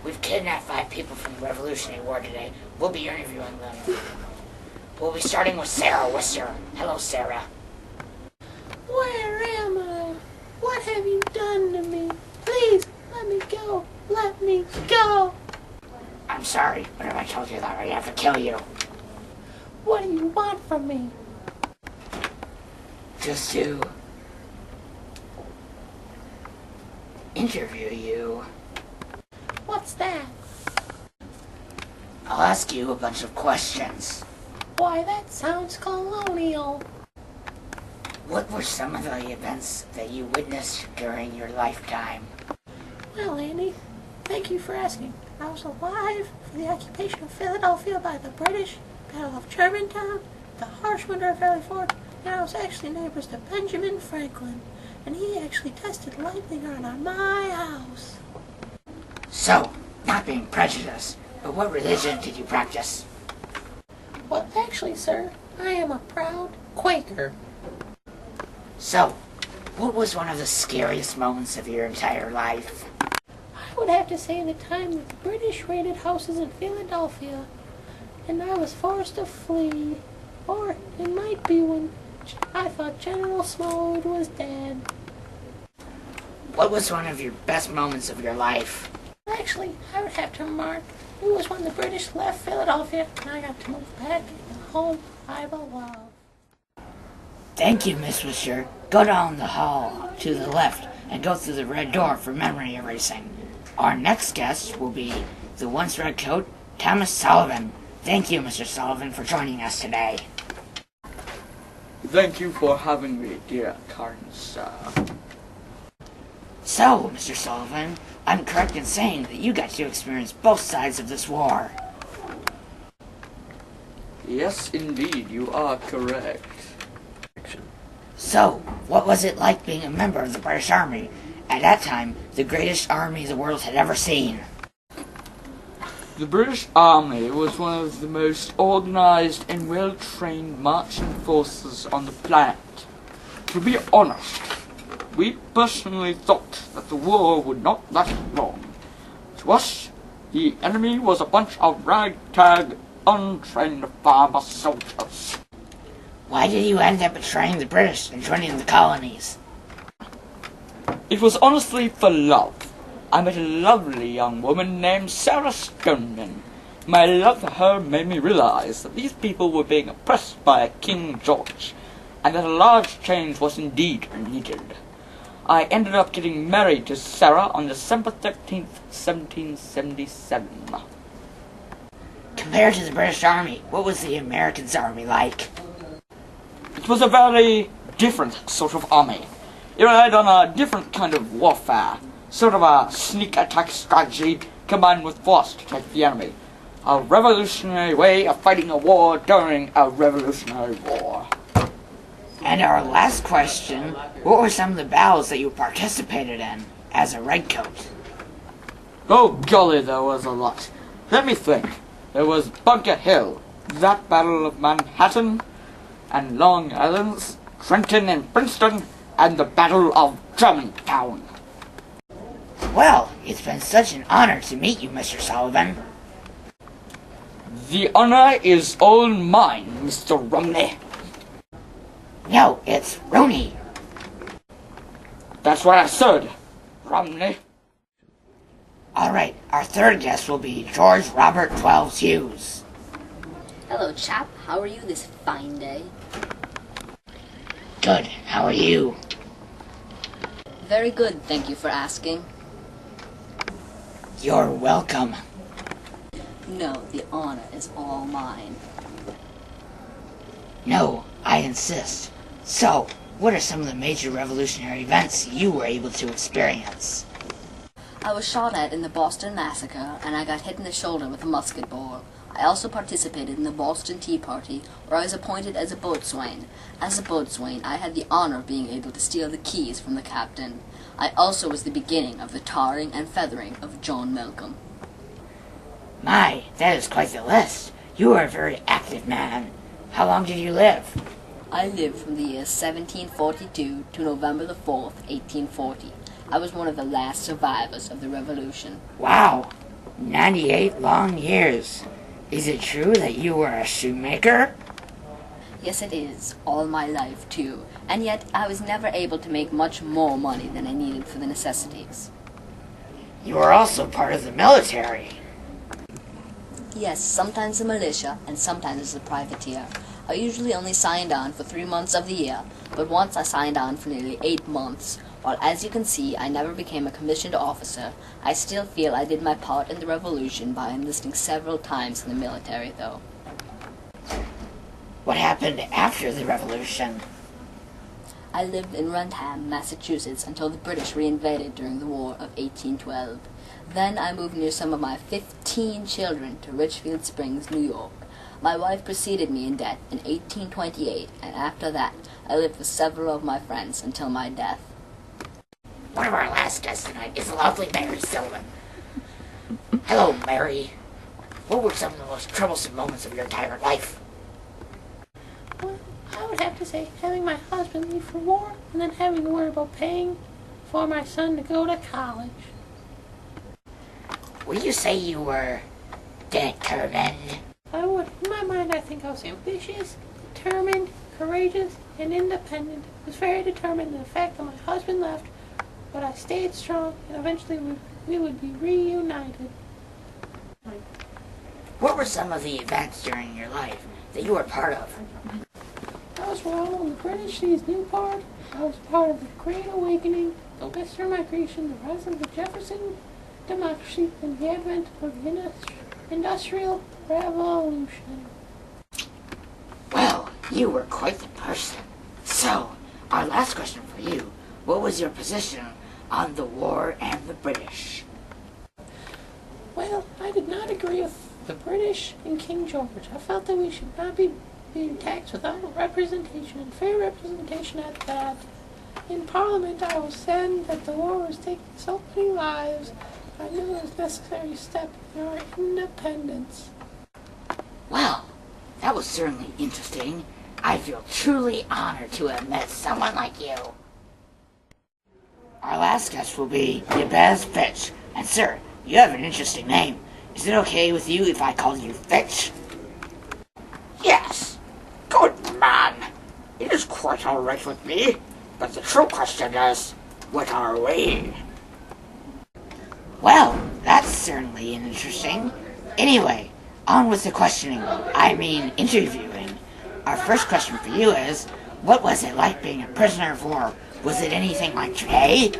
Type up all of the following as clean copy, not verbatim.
We've kidnapped 5 people from the Revolutionary War today. We'll be interviewing them. We'll be starting with Sarah Worcester. Hello, Sarah. Where am I? What have you done to me? Please, let me go. Let me go. I'm sorry, but if I told you that, I'd have to kill you. What do you want from me? Just to interview you. What's that? I'll ask you a bunch of questions. Why, that sounds colonial. What were some of the events that you witnessed during your lifetime? Well, Andy, thank you for asking. I was alive for the occupation of Philadelphia by the British, Battle of Germantown, the harsh winter of Valley Forge, and I was actually neighbors to Benjamin Franklin, and he actually tested lightning on my house. So, not being prejudiced, but what religion did you practice? Well, actually, sir, I am a proud Quaker. So, what was one of the scariest moments of your entire life? I would have to say the time that the British raided houses in Philadelphia, and I was forced to flee. Or it might be when I thought General Smollett was dead. What was one of your best moments of your life? Actually, I would have to remark, it was when the British left Philadelphia and I got to move back into the home I belong. Thank you, Miss Worcester. Go down the hall to the left and go through the red door for memory erasing. Our next guest will be the once redcoat, Thomas Sullivan. Thank you, Mr. Sullivan, for joining us today. Thank you for having me, dear kind sir. So, Mr. Sullivan, I'm correct in saying that you got to experience both sides of this war. Yes, indeed, you are correct. So, what was it like being a member of the British Army? At that time, the greatest army the world had ever seen. The British Army was one of the most organized and well-trained marching forces on the planet. To be honest, we personally thought that the war would not last long. To us, the enemy was a bunch of ragtag, untrained farmer soldiers. Why did you end up betraying the British and joining the colonies? It was honestly for love. I met a lovely young woman named Sarah Stoneman. My love for her made me realize that these people were being oppressed by King George, and that a large change was indeed needed. I ended up getting married to Sarah on December 13th, 1777. Compared to the British Army, what was the American Army like? It was a very different sort of army. It relied on a different kind of warfare, sort of a sneak attack strategy combined with force to take the enemy. A revolutionary way of fighting a war during a revolutionary war. And our last question, what were some of the battles that you participated in as a redcoat? Oh golly, there was a lot. Let me think. There was Bunker Hill, that Battle of Manhattan, and Long Island, Trenton and Princeton, and the Battle of Germantown. Well, it's been such an honor to meet you, Mr. Sullivan. The honor is all mine, Mr. Romney. No, it's Rooney. That's what I said, Romney. All right, our third guest will be George Robert Twelves Hughes. Hello, chap. How are you this fine day? Good. How are you? Very good, thank you for asking. You're welcome. No, the honor is all mine. No, I insist. So, what are some of the major revolutionary events you were able to experience? I was shot at in the Boston Massacre, and I got hit in the shoulder with a musket ball. I also participated in the Boston Tea Party, where I was appointed as a boatswain. As a boatswain, I had the honor of being able to steal the keys from the captain. I also was the beginning of the tarring and feathering of John Malcolm. My, that is quite the list. You are a very active man. How long did you live? I lived from the year 1742 to November the 4th, 1840. I was one of the last survivors of the Revolution. Wow. 98 long years. Is it true that you were a shoemaker? Yes, it is. All my life, too. And yet, I was never able to make much more money than I needed for the necessities. You were also part of the military. Yes, sometimes the militia, and sometimes as a privateer. I usually only signed on for 3 months of the year, but once I signed on for nearly 8 months. While, as you can see, I never became a commissioned officer, I still feel I did my part in the revolution by enlisting several times in the military, though. What happened after the revolution? I lived in Wrentham, Massachusetts, until the British reinvaded during the War of 1812. Then I moved near some of my 15 children to Richfield Springs, New York. My wife preceded me in death in 1828, and after that, I lived with several of my friends until my death. One of our last guests tonight is the lovely Mary Sullivan. Hello, Mary. What were some of the most troublesome moments of your entire life? Well, I would have to say having my husband leave for war and then having to worry about paying for my son to go to college. Would you say you were determined? I would. In my mind, I think I was ambitious, determined, courageous, and independent. I was very determined in the fact that my husband left, but I stayed strong, and eventually we would be reunited. What were some of the events during your life that you were part of? I was when the British seized Newport. I was part of the Great Awakening, the Western Migration, the rise of the Jefferson democracy, and the advent of the Industrial Revolution. Well, you were quite the person. So, our last question for you. What was your position on the war and the British? Well, I did not agree with the British and King George. I felt that we should not be taxed without representation, and fair representation at that. In Parliament, I was saddened that the war was taking so many lives. I knew it was a necessary step in our independence. Well, that was certainly interesting. I feel truly honored to have met someone like you. Our last guest will be Jabez Fitch. And sir, you have an interesting name. Is it okay with you if I call you Fitch? Yes. Good man. It is quite all right with me. But the true question is, what are we? Well, that's certainly interesting. Anyway, on with the questioning. Interviewing. Our first question for you is, what was it like being a prisoner of war? Was it anything like today?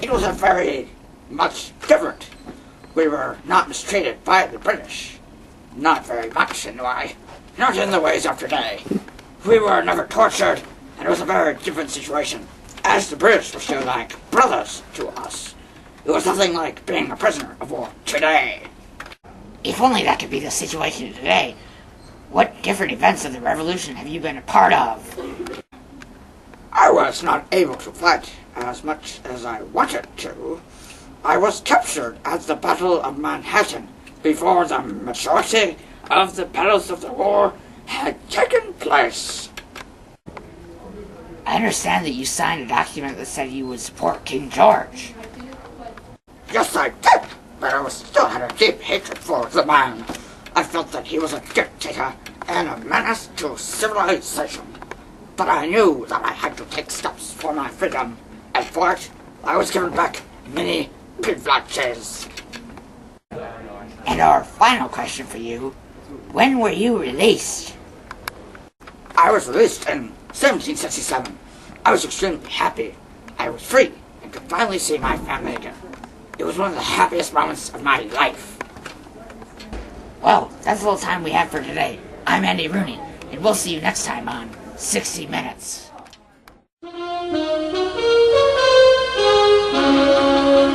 It was a very much different. We were not mistreated by the British. Not very much, anyway. Not in the ways of today. We were never tortured, and it was a very different situation, as the British were still like brothers to us. It was nothing like being a prisoner of war today. If only that could be the situation today. What different events of the revolution have you been a part of? I was not able to fight as much as I wanted to. I was captured at the Battle of Manhattan before the majority of the battles of the war had taken place. I understand that you signed a document that said you would support King George. Yes, I did, but I still had a deep hatred for the man. I felt that he was a dictator and a menace to civilization. But I knew that I had to take steps for my freedom, and for it, I was given back many privileges. And our final question for you, when were you released? I was released in 1767. I was extremely happy. I was free and could finally see my family again. It was one of the happiest moments of my life. Well, that's all the time we have for today. I'm Andy Rooney, and we'll see you next time on 60 Minutes.